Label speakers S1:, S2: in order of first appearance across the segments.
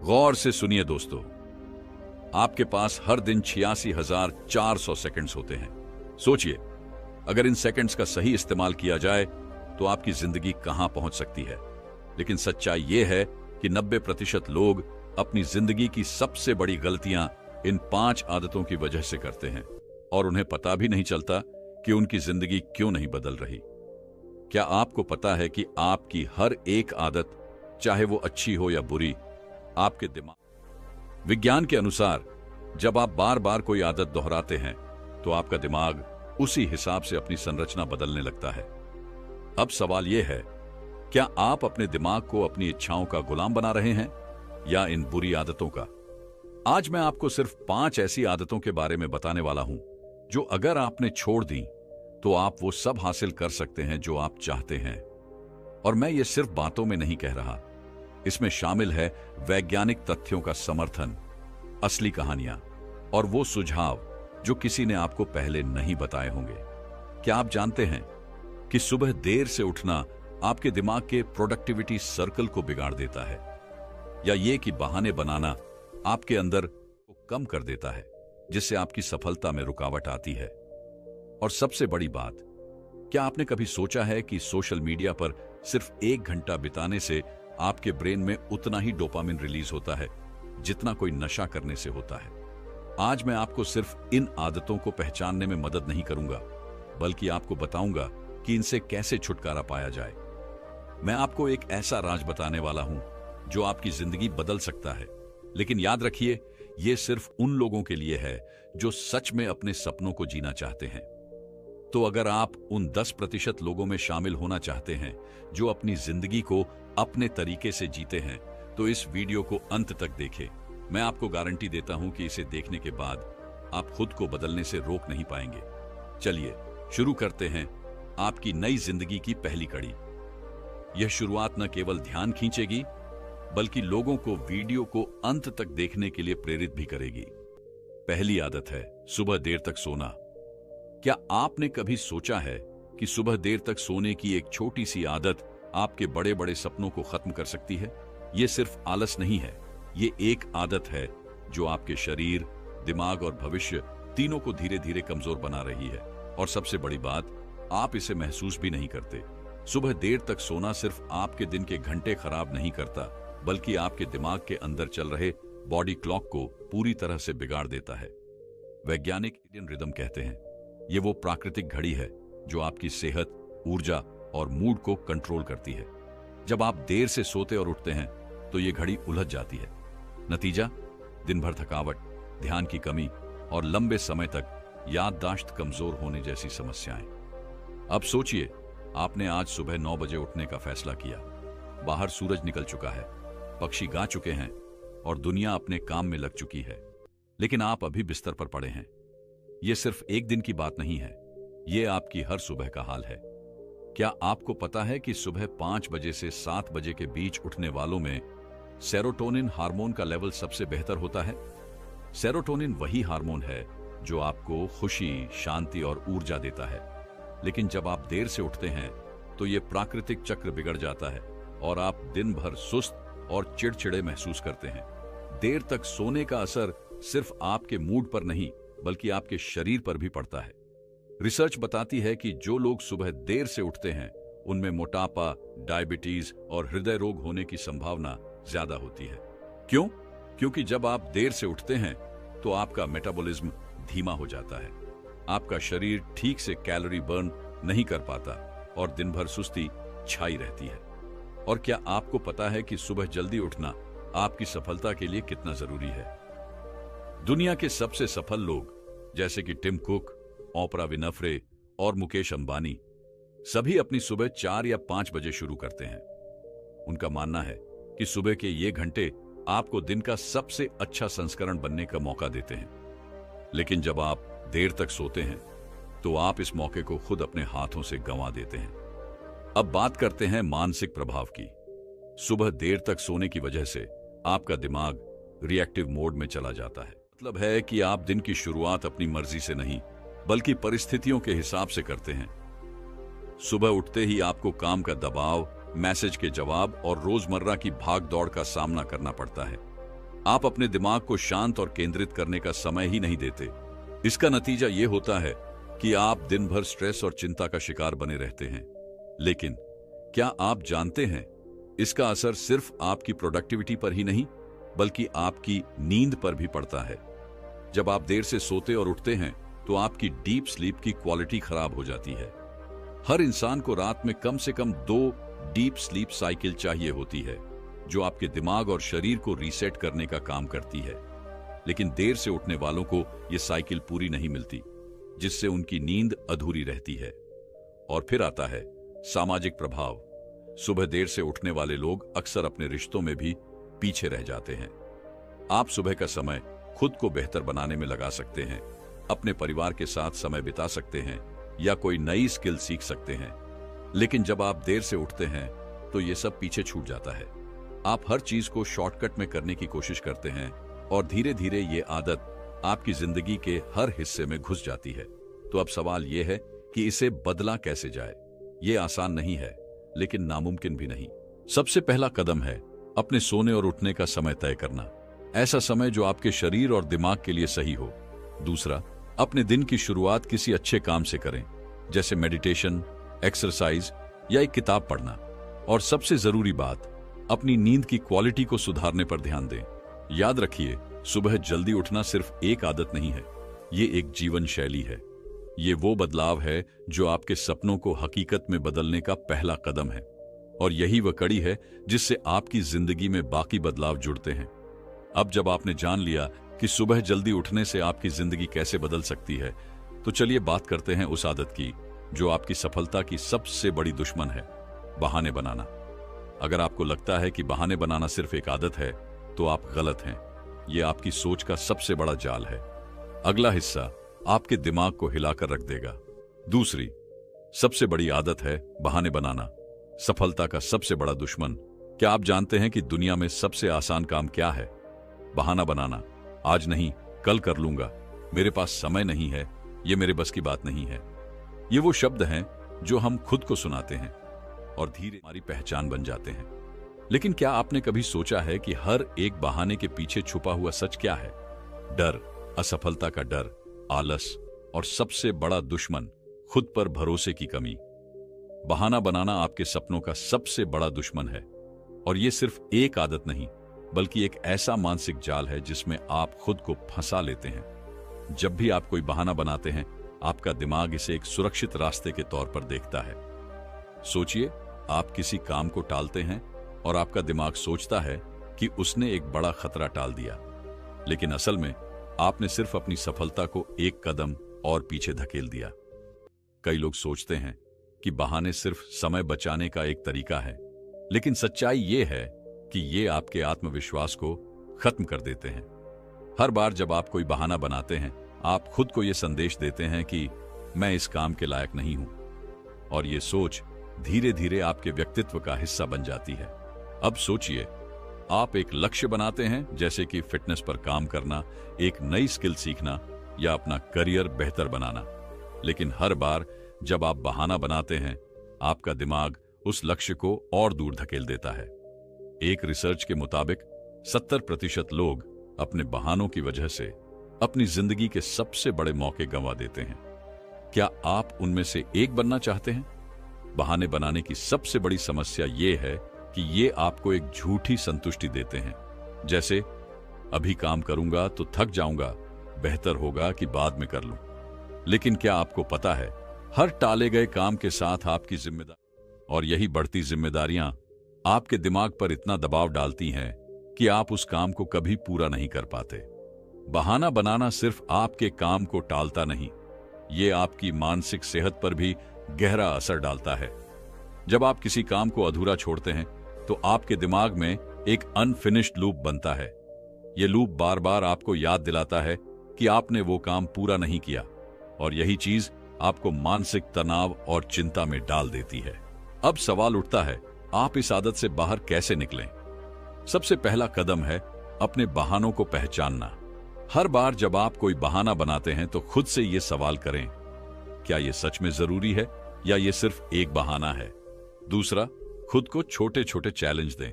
S1: गौर से सुनिए दोस्तों, आपके पास हर दिन 86,400 सेकंड्स होते हैं। सोचिए, अगर इन सेकंड्स का सही इस्तेमाल किया जाए तो आपकी जिंदगी कहां पहुंच सकती है। लेकिन सच्चाई यह है कि 90% लोग अपनी जिंदगी की सबसे बड़ी गलतियां इन 5 आदतों की वजह से करते हैं और उन्हें पता भी नहीं चलता कि उनकी जिंदगी क्यों नहीं बदल रही। क्या आपको पता है कि आपकी हर एक आदत, चाहे वो अच्छी हो या बुरी, आपके दिमाग विज्ञान के अनुसार जब आप बार बार कोई आदत दोहराते हैं तो आपका दिमाग उसी हिसाब से अपनी संरचना बदलने लगता है। अब सवाल यह है, क्या आप अपने दिमाग को अपनी इच्छाओं का गुलाम बना रहे हैं या इन बुरी आदतों का? आज मैं आपको सिर्फ 5 ऐसी आदतों के बारे में बताने वाला हूं जो अगर आपने छोड़ दी तो आप वो सब हासिल कर सकते हैं जो आप चाहते हैं। और मैं ये सिर्फ बातों में नहीं कह रहा, इसमें शामिल है वैज्ञानिक तथ्यों का समर्थन, असली कहानियां और वो सुझाव जो किसी ने आपको पहले नहीं बताए होंगे। क्या आप जानते हैं कि सुबह देर से उठना आपके दिमाग के प्रोडक्टिविटी सर्कल को बिगाड़ देता है, या ये कि बहाने बनाना आपके अंदर को कम कर देता है, जिससे आपकी सफलता में रुकावट आती है। और सबसे बड़ी बात, क्या आपने कभी सोचा है कि सोशल मीडिया पर सिर्फ 1 घंटा बिताने से आपके ब्रेन में उतना ही डोपामिन रिलीज होता है जितना कोई नशा करने से होता है? आज मैं आपको सिर्फ इन आदतों को पहचानने में मदद नहीं करूंगा, बल्कि आपको बताऊंगा कि इनसे कैसे छुटकारा पाया जाए। मैं आपको एक ऐसा राज बताने वाला हूं जो आपकी जिंदगी बदल सकता है। लेकिन याद रखिए, यह सिर्फ उन लोगों के लिए है जो सच में अपने सपनों को जीना चाहते हैं। तो अगर आप उन 10% लोगों में शामिल होना चाहते हैं जो अपनी जिंदगी को अपने तरीके से जीते हैं, तो इस वीडियो को अंत तक देखें। मैं आपको गारंटी देता हूं कि इसे देखने के बाद आप खुद को बदलने से रोक नहीं पाएंगे। चलिए शुरू करते हैं आपकी नई जिंदगी की पहली कड़ी। यह शुरुआत न केवल ध्यान खींचेगी, बल्कि लोगों को वीडियो को अंत तक देखने के लिए प्रेरित भी करेगी। पहली आदत है सुबह देर तक सोना। क्या आपने कभी सोचा है कि सुबह देर तक सोने की एक छोटी सी आदत आपके बड़े बड़े सपनों को खत्म कर सकती है? यह सिर्फ आलस नहीं है, ये एक आदत है जो आपके शरीर, दिमाग और भविष्य तीनों को धीरे धीरे कमजोर बना रही है। और सबसे बड़ी बात, आप इसे महसूस भी नहीं करते। सुबह देर तक सोना सिर्फ आपके दिन के घंटे खराब नहीं करता, बल्कि आपके दिमाग के अंदर चल रहे बॉडी क्लॉक को पूरी तरह से बिगाड़ देता है। वैज्ञानिक इंडियन रिदम कहते हैं, ये वो प्राकृतिक घड़ी है जो आपकी सेहत, ऊर्जा और मूड को कंट्रोल करती है। जब आप देर से सोते और उठते हैं तो ये घड़ी उलझ जाती है। नतीजा, दिन भर थकावट, ध्यान की कमी और लंबे समय तक याददाश्त कमजोर होने जैसी समस्याएं। अब सोचिए, आपने आज सुबह 9 बजे उठने का फैसला किया। बाहर सूरज निकल चुका है, पक्षी गा चुके हैं और दुनिया अपने काम में लग चुकी है, लेकिन आप अभी बिस्तर पर पड़े हैं। यह सिर्फ एक दिन की बात नहीं है, यह आपकी हर सुबह का हाल है। क्या आपको पता है कि सुबह 5 बजे से 7 बजे के बीच उठने वालों में सेरोटोनिन हार्मोन का लेवल सबसे बेहतर होता है? सेरोटोनिन वही हार्मोन है जो आपको खुशी, शांति और ऊर्जा देता है। लेकिन जब आप देर से उठते हैं तो यह प्राकृतिक चक्र बिगड़ जाता है और आप दिन भर सुस्त और चिड़चिड़े महसूस करते हैं। देर तक सोने का असर सिर्फ आपके मूड पर नहीं, बल्कि आपके शरीर पर भी पड़ता है। रिसर्च बताती है कि जो लोग सुबह देर से उठते हैं उनमें मोटापा, डायबिटीज और हृदय रोग होने की संभावना ज्यादा होती है। क्यों? क्योंकि जब आप देर से उठते हैं तो आपका मेटाबॉलिज्म धीमा हो जाता है, आपका शरीर ठीक से कैलोरी बर्न नहीं कर पाता और दिन भर सुस्ती छाई रहती है। और क्या आपको पता है कि सुबह जल्दी उठना आपकी सफलता के लिए कितना जरूरी है? दुनिया के सबसे सफल लोग जैसे कि टिम कुक, ओपरा विनफ्रे और मुकेश अंबानी सभी अपनी सुबह 4 या 5 बजे शुरू करते हैं। उनका मानना है कि सुबह के ये घंटे आपको दिन का सबसे अच्छा संस्करण बनने का मौका देते हैं। लेकिन जब आप देर तक सोते हैं तो आप इस मौके को खुद अपने हाथों से गंवा देते हैं। अब बात करते हैं मानसिक प्रभाव की। सुबह देर तक सोने की वजह से आपका दिमाग रिएक्टिव मोड में चला जाता है। मतलब है कि आप दिन की शुरुआत अपनी मर्जी से नहीं, बल्कि परिस्थितियों के हिसाब से करते हैं। सुबह उठते ही आपको काम का दबाव, मैसेज के जवाब और रोजमर्रा की भाग दौड़ का सामना करना पड़ता है। आप अपने दिमाग को शांत और केंद्रित करने का समय ही नहीं देते। इसका नतीजा यह होता है कि आप दिन भर स्ट्रेस और चिंता का शिकार बने रहते हैं। लेकिन क्या आप जानते हैं, इसका असर सिर्फ आपकी प्रोडक्टिविटी पर ही नहीं बल्कि आपकी नींद पर भी पड़ता है। जब आप देर से सोते और उठते हैं तो आपकी डीप स्लीप की क्वालिटी खराब हो जाती है। हर इंसान को रात में कम से कम 2 डीप स्लीप साइकिल चाहिए होती है, जो आपके दिमाग और शरीर को रीसेट करने का काम करती है। लेकिन देर से उठने वालों को यह साइकिल पूरी नहीं मिलती, जिससे उनकी नींद अधूरी रहती है। और फिर आता है सामाजिक प्रभाव। सुबह देर से उठने वाले लोग अक्सर अपने रिश्तों में भी पीछे रह जाते हैं। आप सुबह का समय खुद को बेहतर बनाने में लगा सकते हैं, अपने परिवार के साथ समय बिता सकते हैं या कोई नई स्किल सीख सकते हैं। लेकिन जब आप देर से उठते हैं तो यह सब पीछे छूट जाता है। आप हर चीज को शॉर्टकट में करने की कोशिश करते हैं और धीरे धीरे ये आदत आपकी जिंदगी के हर हिस्से में घुस जाती है। तो अब सवाल यह है कि इसे बदला कैसे जाए। ये आसान नहीं है, लेकिन नामुमकिन भी नहीं। सबसे पहला कदम है अपने सोने और उठने का समय तय करना, ऐसा समय जो आपके शरीर और दिमाग के लिए सही हो। दूसरा, अपने दिन की शुरुआत किसी अच्छे काम से करें, जैसे मेडिटेशन, एक्सरसाइज या एक किताब पढ़ना। और सबसे जरूरी बात, अपनी नींद की क्वालिटी को सुधारने पर ध्यान दें। याद रखिए, सुबह जल्दी उठना सिर्फ एक आदत नहीं है, ये एक जीवन शैली है। ये वो बदलाव है जो आपके सपनों को हकीकत में बदलने का पहला कदम है। और यही वह कड़ी है जिससे आपकी जिंदगी में बाकी बदलाव जुड़ते हैं। अब जब आपने जान लिया कि सुबह जल्दी उठने से आपकी जिंदगी कैसे बदल सकती है, तो चलिए बात करते हैं उस आदत की जो आपकी सफलता की सबसे बड़ी दुश्मन है, बहाने बनाना। अगर आपको लगता है कि बहाने बनाना सिर्फ एक आदत है, तो आप गलत हैं। यह आपकी सोच का सबसे बड़ा जाल है। अगला हिस्सा आपके दिमाग को हिलाकर रख देगा। दूसरी सबसे बड़ी आदत है बहाने बनाना, सफलता का सबसे बड़ा दुश्मन। क्या आप जानते हैं कि दुनिया में सबसे आसान काम क्या है? बहाना बनाना। आज नहीं, कल कर लूंगा, मेरे पास समय नहीं है, ये मेरे बस की बात नहीं है। ये वो शब्द हैं जो हम खुद को सुनाते हैं और धीरे हमारी पहचान बन जाते हैं। लेकिन क्या आपने कभी सोचा है कि हर एक बहाने के पीछे छुपा हुआ सच क्या है? डर, असफलता का डर, आलस और सबसे बड़ा दुश्मन खुद पर भरोसे की कमी। बहाना बनाना आपके सपनों का सबसे बड़ा दुश्मन है। और यह सिर्फ एक आदत नहीं, बल्कि एक ऐसा मानसिक जाल है जिसमें आप खुद को फंसा लेते हैं। जब भी आप कोई बहाना बनाते हैं, आपका दिमाग इसे एक सुरक्षित रास्ते के तौर पर देखता है। सोचिए, आप किसी काम को टालते हैं और आपका दिमाग सोचता है कि उसने एक बड़ा खतरा टाल दिया। लेकिन असल में आपने सिर्फ अपनी सफलता को एक कदम और पीछे धकेल दिया। कई लोग सोचते हैं कि बहाने सिर्फ समय बचाने का एक तरीका है, लेकिन सच्चाई यह है कि ये आपके आत्मविश्वास को खत्म कर देते हैं। हर बार जब आप कोई बहाना बनाते हैं, आप खुद को यह संदेश देते हैं कि मैं इस काम के लायक नहीं हूं। और यह सोच धीरे धीरे आपके व्यक्तित्व का हिस्सा बन जाती है। अब सोचिए, आप एक लक्ष्य बनाते हैं, जैसे कि फिटनेस पर काम करना, एक नई स्किल सीखना या अपना करियर बेहतर बनाना। लेकिन हर बार जब आप बहाना बनाते हैं, आपका दिमाग उस लक्ष्य को और दूर धकेल देता है। एक रिसर्च के मुताबिक 70% लोग अपने बहानों की वजह से अपनी जिंदगी के सबसे बड़े मौके गंवा देते हैं। क्या आप उनमें से एक बनना चाहते हैं? बहाने बनाने की सबसे बड़ी समस्या यह है कि ये आपको एक झूठी संतुष्टि देते हैं, जैसे अभी काम करूंगा तो थक जाऊंगा, बेहतर होगा कि बाद में कर लूं। लेकिन क्या आपको पता है, हर टाले गए काम के साथ आपकी जिम्मेदारी, और यही बढ़ती जिम्मेदारियां आपके दिमाग पर इतना दबाव डालती हैं कि आप उस काम को कभी पूरा नहीं कर पाते। बहाना बनाना सिर्फ आपके काम को टालता नहीं, ये आपकी मानसिक सेहत पर भी गहरा असर डालता है। जब आप किसी काम को अधूरा छोड़ते हैं, तो आपके दिमाग में एक अनफिनिश्ड लूप बनता है। यह लूप बार बार आपको याद दिलाता है कि आपने वो काम पूरा नहीं किया, और यही चीज आपको मानसिक तनाव और चिंता में डाल देती है। अब सवाल उठता है, आप इस आदत से बाहर कैसे निकलें? सबसे पहला कदम है अपने बहानों को पहचानना। हर बार जब आप कोई बहाना बनाते हैं, तो खुद से यह सवाल करें, क्या यह सच में जरूरी है या यह सिर्फ एक बहाना है? दूसरा, खुद को छोटे छोटे चैलेंज दें।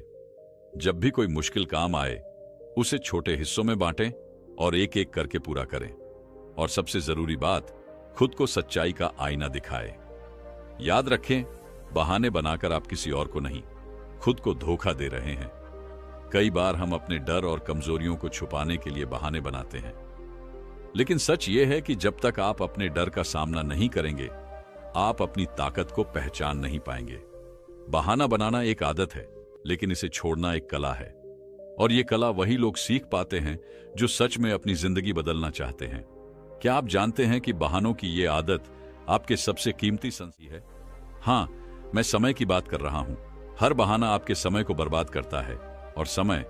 S1: जब भी कोई मुश्किल काम आए, उसे छोटे हिस्सों में बांटें और एक एक करके पूरा करें। और सबसे जरूरी बात, खुद को सच्चाई का आईना दिखाएं। याद रखें, बहाने बनाकर आप किसी और को नहीं, खुद को धोखा दे रहे हैं। कई बार हम अपने डर और कमजोरियों को छुपाने के लिए बहाने बनाते हैं, लेकिन सच यह है कि जब तक आप अपने डर का सामना नहीं करेंगे, आप अपनी ताकत को पहचान नहीं पाएंगे। बहाना बनाना एक आदत है, लेकिन इसे छोड़ना एक कला है। और ये कला वही लोग सीख पाते हैं जो सच में अपनी जिंदगी बदलना चाहते हैं। क्या आप जानते हैं कि बहानों की ये आदत आपके सबसे कीमती संपत्ति है? हाँ, मैं समय की बात कर रहा हूं। हर बहाना आपके समय को बर्बाद करता है, और समय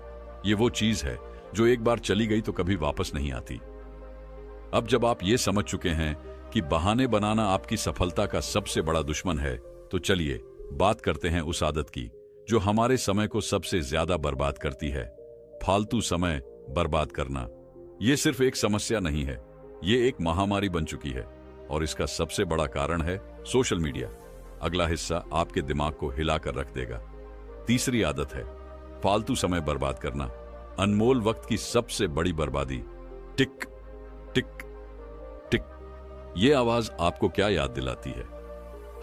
S1: ये वो चीज है जो एक बार चली गई तो कभी वापस नहीं आती। अब जब आप ये समझ चुके हैं कि बहाने बनाना आपकी सफलता का सबसे बड़ा दुश्मन है, तो चलिए बात करते हैं उस आदत की जो हमारे समय को सबसे ज्यादा बर्बाद करती है। फालतू समय बर्बाद करना। यह सिर्फ एक समस्या नहीं है, ये एक महामारी बन चुकी है, और इसका सबसे बड़ा कारण है सोशल मीडिया। अगला हिस्सा आपके दिमाग को हिलाकर रख देगा। तीसरी आदत है फालतू समय बर्बाद करना। अनमोल वक्त की सबसे बड़ी बर्बादी। टिक टिक टिक। ये आवाज आपको क्या याद दिलाती है?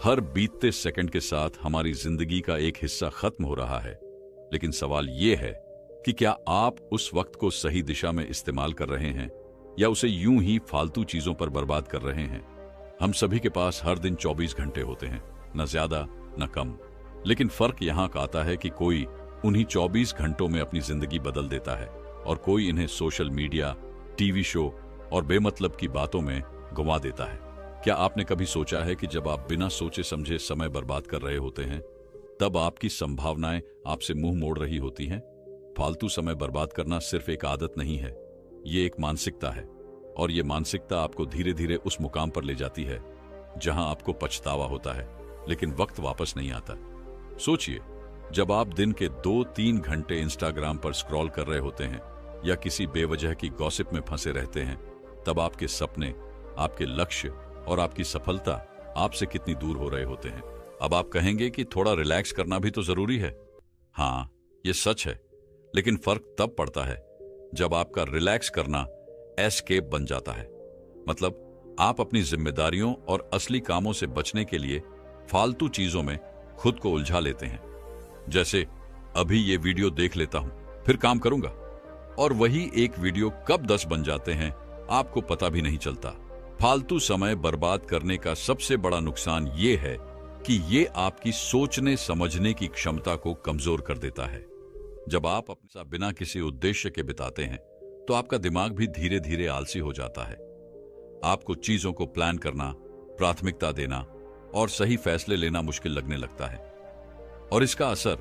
S1: हर बीतते सेकंड के साथ हमारी जिंदगी का एक हिस्सा खत्म हो रहा है। लेकिन सवाल यह है कि क्या आप उस वक्त को सही दिशा में इस्तेमाल कर रहे हैं, या उसे यूं ही फालतू चीजों पर बर्बाद कर रहे हैं? हम सभी के पास हर दिन 24 घंटे होते हैं, न ज्यादा न कम। लेकिन फर्क यहां का आता है कि कोई उन्हीं 24 घंटों में अपनी जिंदगी बदल देता है, और कोई इन्हें सोशल मीडिया, टीवी शो और बेमतलब की बातों में गंवा देता है। क्या आपने कभी सोचा है कि जब आप बिना सोचे समझे समय बर्बाद कर रहे होते हैं, तब आपकी संभावनाएं आपसे मुंह मोड़ रही होती हैं? फालतू समय बर्बाद करना सिर्फ एक आदत नहीं है, ये एक मानसिकता है। और ये मानसिकता आपको धीरे धीरे उस मुकाम पर ले जाती है जहां आपको पछतावा होता है, लेकिन वक्त वापस नहीं आता। सोचिए, जब आप दिन के 2-3 घंटे इंस्टाग्राम पर स्क्रॉल कर रहे होते हैं या किसी बेवजह की गॉसिप में फंसे रहते हैं, तब आपके सपने, आपके लक्ष्य और आपकी सफलता आपसे कितनी दूर हो रहे होते हैं। अब आप कहेंगे कि थोड़ा रिलैक्स करना भी तो जरूरी है। हाँ, ये सच है, लेकिन फर्क तब पड़ता है जब आपका रिलैक्स करना एस्केप बन जाता है। मतलब आप अपनी जिम्मेदारियों और असली कामों से बचने के लिए फालतू चीजों में खुद को उलझा लेते हैं। जैसे, अभी ये वीडियो देख लेता हूं, फिर काम करूंगा। और वही एक वीडियो कब 10 बन जाते हैं, आपको पता भी नहीं चलता। फालतू समय बर्बाद करने का सबसे बड़ा नुकसान ये है कि ये आपकी सोचने समझने की क्षमता को कमजोर कर देता है। जब आप अपना बिना किसी उद्देश्य के बिताते हैं, तो आपका दिमाग भी धीरे धीरे आलसी हो जाता है। आपको चीजों को प्लान करना, प्राथमिकता देना और सही फैसले लेना मुश्किल लगने लगता है। और इसका असर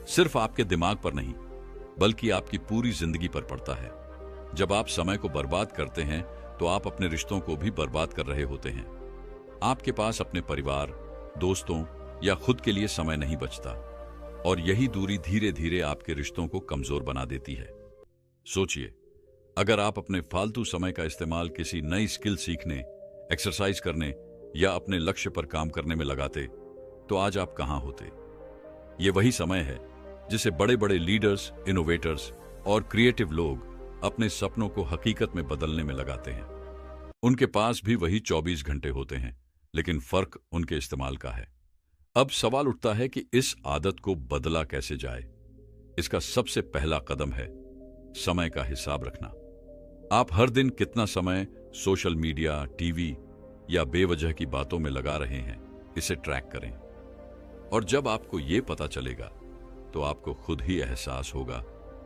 S1: सिर्फ आपके दिमाग पर नहीं, बल्कि आपकी पूरी जिंदगी पर पड़ता है। जब आप समय को बर्बाद करते हैं, तो आप अपने रिश्तों को भी बर्बाद कर रहे होते हैं। आपके पास अपने परिवार, दोस्तों या खुद के लिए समय नहीं बचता, और यही दूरी धीरे धीरे आपके रिश्तों को कमजोर बना देती है। सोचिए, अगर आप अपने फालतू समय का इस्तेमाल किसी नई स्किल सीखने, एक्सरसाइज करने या अपने लक्ष्य पर काम करने में लगाते, तो आज आप कहां होते? ये वही समय है जिसे बड़े बड़े लीडर्स, इनोवेटर्स और क्रिएटिव लोग अपने सपनों को हकीकत में बदलने में लगाते हैं। उनके पास भी वही 24 घंटे होते हैं, लेकिन फर्क उनके इस्तेमाल का है। अब सवाल उठता है कि इस आदत को बदला कैसे जाए। इसका सबसे पहला कदम है समय का हिसाब रखना। आप हर दिन कितना समय सोशल मीडिया, टीवी या बेवजह की बातों में लगा रहे हैं, इसे ट्रैक करें। और जब आपको यह पता चलेगा, तो आपको खुद ही एहसास होगा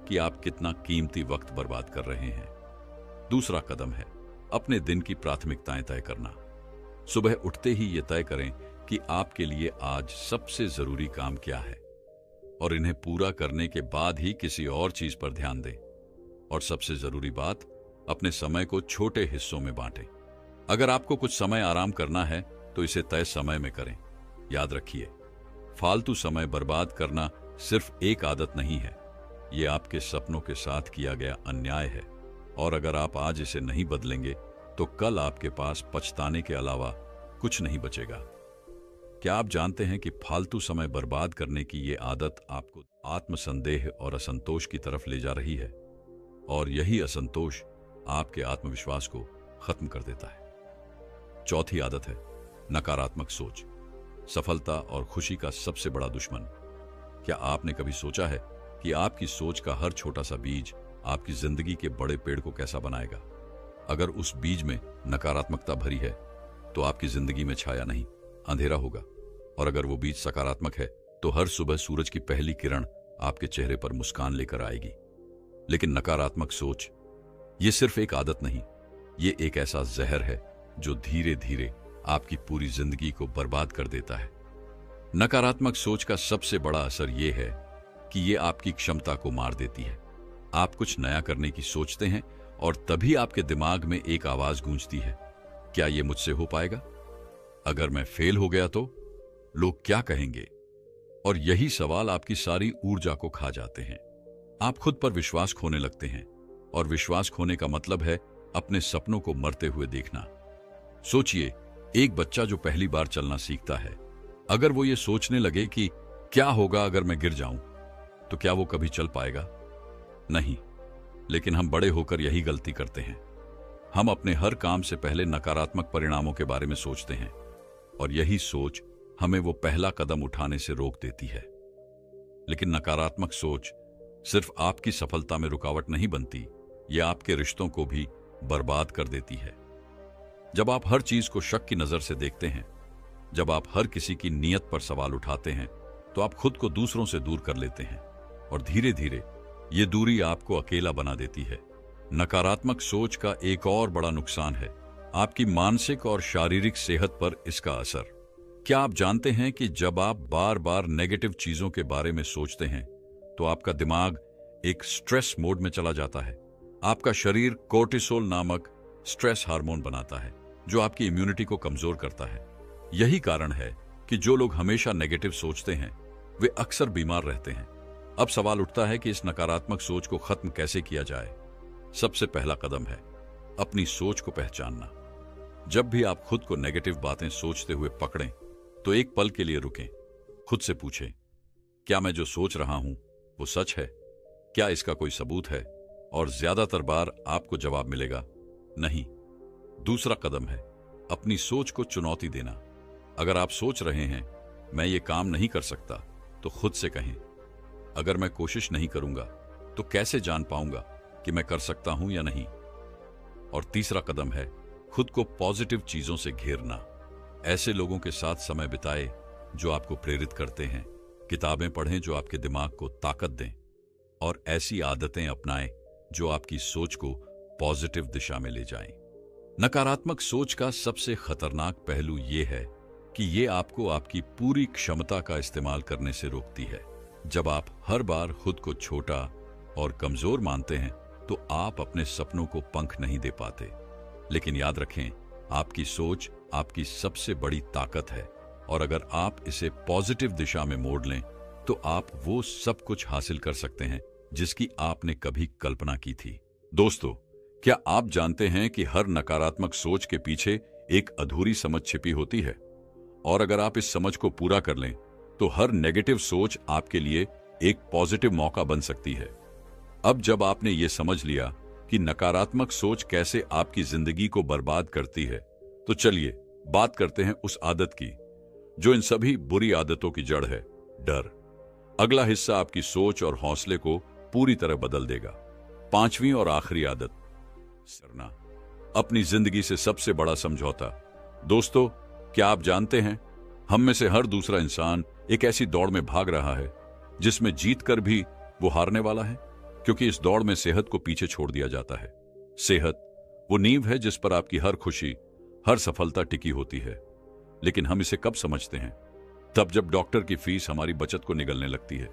S1: कि आप कितना कीमती वक्त बर्बाद कर रहे हैं। दूसरा कदम है अपने दिन की प्राथमिकताएं तय करना। सुबह उठते ही यह तय करें कि आपके लिए आज सबसे जरूरी काम क्या है, और इन्हें पूरा करने के बाद ही किसी और चीज पर ध्यान दें। और सबसे जरूरी बात, अपने समय को छोटे हिस्सों में बांटें। अगर आपको कुछ समय आराम करना है, तो इसे तय समय में करें। याद रखिए, फालतू समय बर्बाद करना सिर्फ एक आदत नहीं है, यह आपके सपनों के साथ किया गया अन्याय है। और अगर आप आज इसे नहीं बदलेंगे, तो कल आपके पास पछताने के अलावा कुछ नहीं बचेगा। क्या आप जानते हैं कि फालतू समय बर्बाद करने की यह आदत आपको आत्मसंदेह और असंतोष की तरफ ले जा रही है? और यही असंतोष आपके आत्मविश्वास को खत्म कर देता है। चौथी आदत है नकारात्मक सोच, सफलता और खुशी का सबसे बड़ा दुश्मन। क्या आपने कभी सोचा है कि आपकी सोच का हर छोटा सा बीज आपकी जिंदगी के बड़े पेड़ को कैसा बनाएगा? अगर उस बीज में नकारात्मकता भरी है तो आपकी जिंदगी में छाया नहीं, अंधेरा होगा। और अगर वो बीज सकारात्मक है तो हर सुबह सूरज की पहली किरण आपके चेहरे पर मुस्कान लेकर आएगी। लेकिन नकारात्मक सोच ये सिर्फ एक आदत नहीं, ये एक ऐसा जहर है जो धीरे धीरे आपकी पूरी जिंदगी को बर्बाद कर देता है। नकारात्मक सोच का सबसे बड़ा असर यह है कि ये आपकी क्षमता को मार देती है। आप कुछ नया करने की सोचते हैं और तभी आपके दिमाग में एक आवाज गूंजती है, क्या ये मुझसे हो पाएगा? अगर मैं फेल हो गया तो लोग क्या कहेंगे? और यही सवाल आपकी सारी ऊर्जा को खा जाते हैं। आप खुद पर विश्वास खोने लगते हैं, और विश्वास खोने का मतलब है अपने सपनों को मरते हुए देखना। सोचिए, एक बच्चा जो पहली बार चलना सीखता है, अगर वो ये सोचने लगे कि क्या होगा अगर मैं गिर जाऊं, तो क्या वो कभी चल पाएगा? नहीं। लेकिन हम बड़े होकर यही गलती करते हैं। हम अपने हर काम से पहले नकारात्मक परिणामों के बारे में सोचते हैं, और यही सोच हमें वो पहला कदम उठाने से रोक देती है। लेकिन नकारात्मक सोच सिर्फ आपकी सफलता में रुकावट नहीं बनती, यह आपके रिश्तों को भी बर्बाद कर देती है। जब आप हर चीज को शक की नजर से देखते हैं, जब आप हर किसी की नीयत पर सवाल उठाते हैं, तो आप खुद को दूसरों से दूर कर लेते हैं, और धीरे धीरे ये दूरी आपको अकेला बना देती है। नकारात्मक सोच का एक और बड़ा नुकसान है आपकी मानसिक और शारीरिक सेहत पर इसका असर। क्या आप जानते हैं कि जब आप बार बार नेगेटिव चीजों के बारे में सोचते हैं तो आपका दिमाग एक स्ट्रेस मोड में चला जाता है। आपका शरीर कोर्टिसोल नामक स्ट्रेस हार्मोन बनाता है, जो आपकी इम्यूनिटी को कमजोर करता है। यही कारण है कि जो लोग हमेशा नेगेटिव सोचते हैं वे अक्सर बीमार रहते हैं। अब सवाल उठता है कि इस नकारात्मक सोच को खत्म कैसे किया जाए। सबसे पहला कदम है अपनी सोच को पहचानना। जब भी आप खुद को नेगेटिव बातें सोचते हुए पकड़ें तो एक पल के लिए रुकें, खुद से पूछें, क्या मैं जो सोच रहा हूं वो सच है? क्या इसका कोई सबूत है? और ज्यादातर बार आपको जवाब मिलेगा, नहीं। दूसरा कदम है अपनी सोच को चुनौती देना। अगर आप सोच रहे हैं मैं ये काम नहीं कर सकता, तो खुद से कहें, अगर मैं कोशिश नहीं करूंगा तो कैसे जान पाऊंगा कि मैं कर सकता हूं या नहीं? और तीसरा कदम है खुद को पॉजिटिव चीजों से घेरना। ऐसे लोगों के साथ समय बिताएं जो आपको प्रेरित करते हैं, किताबें पढ़ें जो आपके दिमाग को ताकत दें, और ऐसी आदतें अपनाएं जो आपकी सोच को पॉजिटिव दिशा में ले जाएं। नकारात्मक सोच का सबसे खतरनाक पहलू यह है कि यह आपको आपकी पूरी क्षमता का इस्तेमाल करने से रोकती है। जब आप हर बार खुद को छोटा और कमजोर मानते हैं तो आप अपने सपनों को पंख नहीं दे पाते। लेकिन याद रखें, आपकी सोच आपकी सबसे बड़ी ताकत है, और अगर आप इसे पॉजिटिव दिशा में मोड़ लें तो आप वो सब कुछ हासिल कर सकते हैं जिसकी आपने कभी कल्पना की थी। दोस्तों, क्या आप जानते हैं कि हर नकारात्मक सोच के पीछे एक अधूरी समझ छिपी होती है? और अगर आप इस समझ को पूरा कर लें तो हर नेगेटिव सोच आपके लिए एक पॉजिटिव मौका बन सकती है। अब जब आपने ये समझ लिया कि नकारात्मक सोच कैसे आपकी जिंदगी को बर्बाद करती है, तो चलिए बात करते हैं उस आदत की जो इन सभी बुरी आदतों की जड़ है, डर। अगला हिस्सा आपकी सोच और हौसले को पूरी तरह बदल देगा। पांचवी और आखिरी आदत, डरना। अपनी जिंदगी से सबसे बड़ा समझौता। दोस्तों, क्या आप जानते हैं, हम में से हर दूसरा इंसान एक ऐसी दौड़ में भाग रहा है जिसमें जीतकर भी वो हारने वाला है, क्योंकि इस दौड़ में सेहत को पीछे छोड़ दिया जाता है। सेहत वो नींव है जिस पर आपकी हर खुशी, हर सफलता टिकी होती है। लेकिन हम इसे कब समझते हैं? तब जब डॉक्टर की फीस हमारी बचत को निगलने लगती है,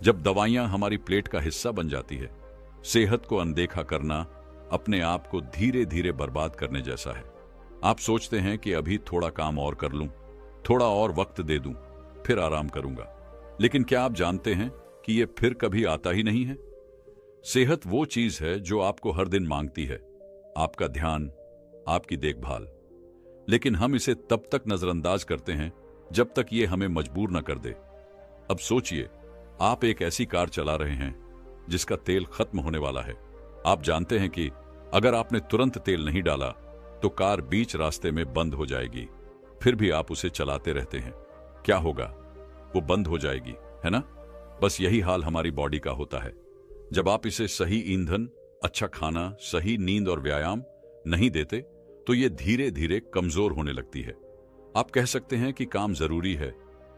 S1: जब दवाइयां हमारी प्लेट का हिस्सा बन जाती है। सेहत को अनदेखा करना अपने आप को धीरे धीरे बर्बाद करने जैसा है। आप सोचते हैं कि अभी थोड़ा काम और कर लूं, थोड़ा और वक्त दे दूं, फिर आराम करूंगा। लेकिन क्या आप जानते हैं कि यह फिर कभी आता ही नहीं है? सेहत वो चीज है जो आपको हर दिन मांगती है, आपका ध्यान, आपकी देखभाल। लेकिन हम इसे तब तक नजरअंदाज करते हैं जब तक ये हमें मजबूर न कर दे। अब सोचिए, आप एक ऐसी कार चला रहे हैं जिसका तेल खत्म होने वाला है, आप जानते हैं कि अगर आपने तुरंत तेल नहीं डाला तो कार बीच रास्ते में बंद हो जाएगी, फिर भी आप उसे चलाते रहते हैं। क्या होगा? वो बंद हो जाएगी, है ना? बस यही हाल हमारी बॉडी का होता है। जब आप इसे सही ईंधन, अच्छा खाना, सही नींद और व्यायाम नहीं देते तो ये धीरे धीरे कमजोर होने लगती है। आप कह सकते हैं कि काम जरूरी है,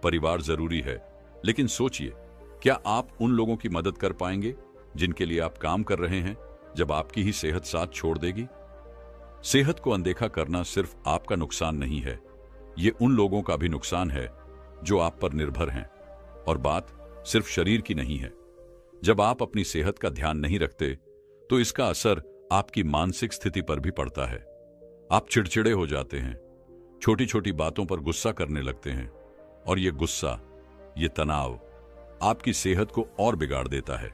S1: परिवार जरूरी है, लेकिन सोचिए, क्या आप उन लोगों की मदद कर पाएंगे जिनके लिए आप काम कर रहे हैं जब आपकी ही सेहत साथ छोड़ देगी? सेहत को अनदेखा करना सिर्फ आपका नुकसान नहीं है, ये उन लोगों का भी नुकसान है जो आप पर निर्भर हैं। और बात सिर्फ शरीर की नहीं है। जब आप अपनी सेहत का ध्यान नहीं रखते तो इसका असर आपकी मानसिक स्थिति पर भी पड़ता है। आप चिड़चिड़े हो जाते हैं, छोटी छोटी बातों पर गुस्सा करने लगते हैं, और ये गुस्सा, ये तनाव आपकी सेहत को और बिगाड़ देता है।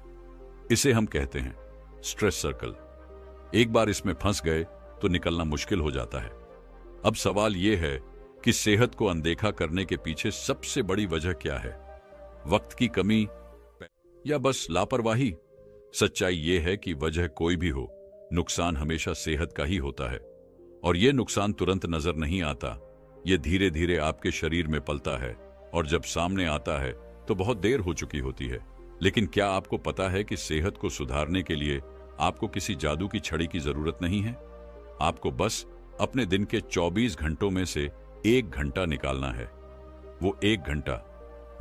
S1: इसे हम कहते हैं स्ट्रेस सर्कल। एक बार इसमें फंस गए तो निकलना मुश्किल हो जाता है। अब सवाल यह है कि सेहत को अनदेखा करने के पीछे सबसे बड़ी वजह क्या है? वक्त की कमी या बस लापरवाही? सच्चाई यह है कि वजह कोई भी हो, नुकसान हमेशा सेहत का ही होता है। और यह नुकसान तुरंत नजर नहीं आता, यह धीरे धीरे आपके शरीर में पलता है, और जब सामने आता है तो बहुत देर हो चुकी होती है। लेकिन क्या आपको पता है कि सेहत को सुधारने के लिए आपको किसी जादू की छड़ी की जरूरत नहीं है? आपको बस अपने दिन के 24 घंटों में से 1 घंटा निकालना है। वो 1 घंटा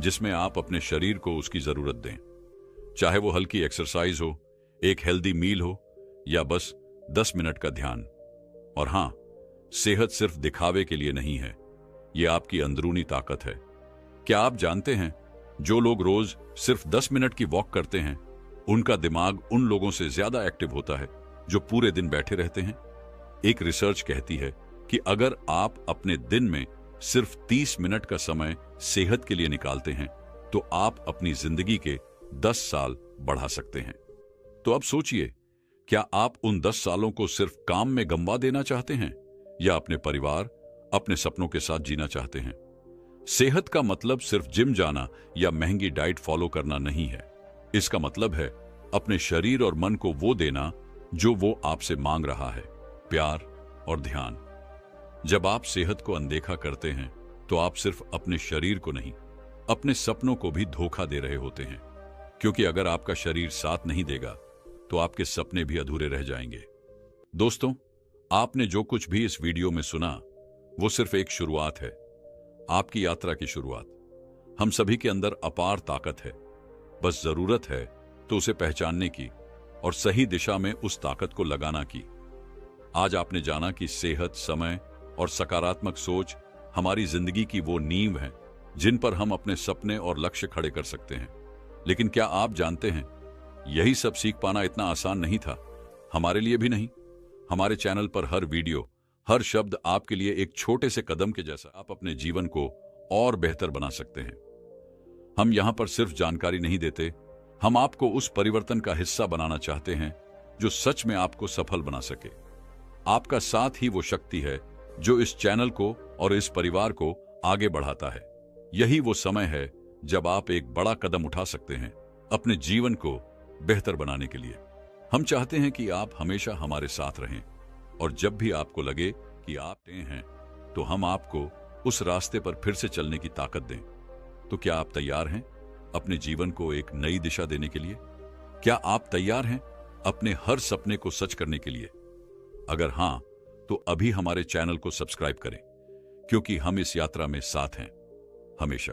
S1: जिसमें आप अपने शरीर को उसकी जरूरत दें, चाहे वो हल्की एक्सरसाइज हो, एक हेल्दी मील हो, या बस 10 मिनट का ध्यान। और हां, सेहत सिर्फ दिखावे के लिए नहीं है, ये आपकी अंदरूनी ताकत है। क्या आप जानते हैं, जो लोग रोज सिर्फ 10 मिनट की वॉक करते हैं, उनका दिमाग उन लोगों से ज्यादा एक्टिव होता है जो पूरे दिन बैठे रहते हैं। एक रिसर्च कहती है कि अगर आप अपने दिन में सिर्फ 30 मिनट का समय सेहत के लिए निकालते हैं तो आप अपनी जिंदगी के 10 साल बढ़ा सकते हैं। तो अब सोचिए, क्या आप उन 10 सालों को सिर्फ काम में गंवा देना चाहते हैं या अपने परिवार, अपने सपनों के साथ जीना चाहते हैं? सेहत का मतलब सिर्फ जिम जाना या महंगी डाइट फॉलो करना नहीं है। इसका मतलब है अपने शरीर और मन को वो देना जो वो आपसे मांग रहा है, प्यार और ध्यान। जब आप सेहत को अनदेखा करते हैं तो आप सिर्फ अपने शरीर को नहीं, अपने सपनों को भी धोखा दे रहे होते हैं। क्योंकि अगर आपका शरीर साथ नहीं देगा तो आपके सपने भी अधूरे रह जाएंगे। दोस्तों, आपने जो कुछ भी इस वीडियो में सुना वो सिर्फ एक शुरुआत है, आपकी यात्रा की शुरुआत। हम सभी के अंदर अपार ताकत है, बस जरूरत है तो उसे पहचानने की और सही दिशा में उस ताकत को लगाना की। आज आपने जाना कि सेहत, समय और सकारात्मक सोच हमारी जिंदगी की वो नींव है जिन पर हम अपने सपने और लक्ष्य खड़े कर सकते हैं। लेकिन क्या आप जानते हैं, यही सब सीख पाना इतना आसान नहीं था, हमारे लिए भी नहीं। हमारे चैनल पर हर वीडियो, हर शब्द आपके लिए एक छोटे से कदम के जैसा। आप अपने जीवन को और बेहतर बना सकते हैं। हम यहां पर सिर्फ जानकारी नहीं देते, हम आपको उस परिवर्तन का हिस्सा बनाना चाहते हैं जो सच में आपको सफल बना सके। आपका साथ ही वो शक्ति है जो इस चैनल को और इस परिवार को आगे बढ़ाता है। यही वो समय है जब आप एक बड़ा कदम उठा सकते हैं अपने जीवन को बेहतर बनाने के लिए। हम चाहते हैं कि आप हमेशा हमारे साथ रहें, और जब भी आपको लगे कि आप तय हैं तो हम आपको उस रास्ते पर फिर से चलने की ताकत दें। तो क्या आप तैयार हैं अपने जीवन को एक नई दिशा देने के लिए? क्या आप तैयार हैं अपने हर सपने को सच करने के लिए? अगर हां, तो अभी हमारे चैनल को सब्सक्राइब करें, क्योंकि हम इस यात्रा में साथ हैं हमेशा।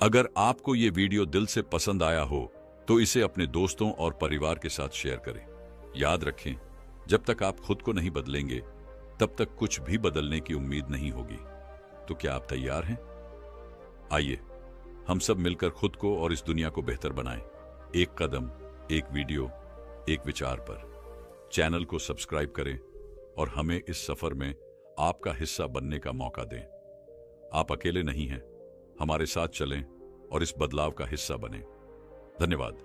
S1: अगर आपको ये वीडियो दिल से पसंद आया हो तो इसे अपने दोस्तों और परिवार के साथ शेयर करें। याद रखें, जब तक आप खुद को नहीं बदलेंगे तब तक कुछ भी बदलने की उम्मीद नहीं होगी। तो क्या आप तैयार हैं? आइए हम सब मिलकर खुद को और इस दुनिया को बेहतर बनाएं। एक कदम, एक वीडियो, एक विचार पर। चैनल को सब्सक्राइब करें और हमें इस सफर में आपका हिस्सा बनने का मौका दें। आप अकेले नहीं हैं, हमारे साथ चलें और इस बदलाव का हिस्सा बनें। धन्यवाद।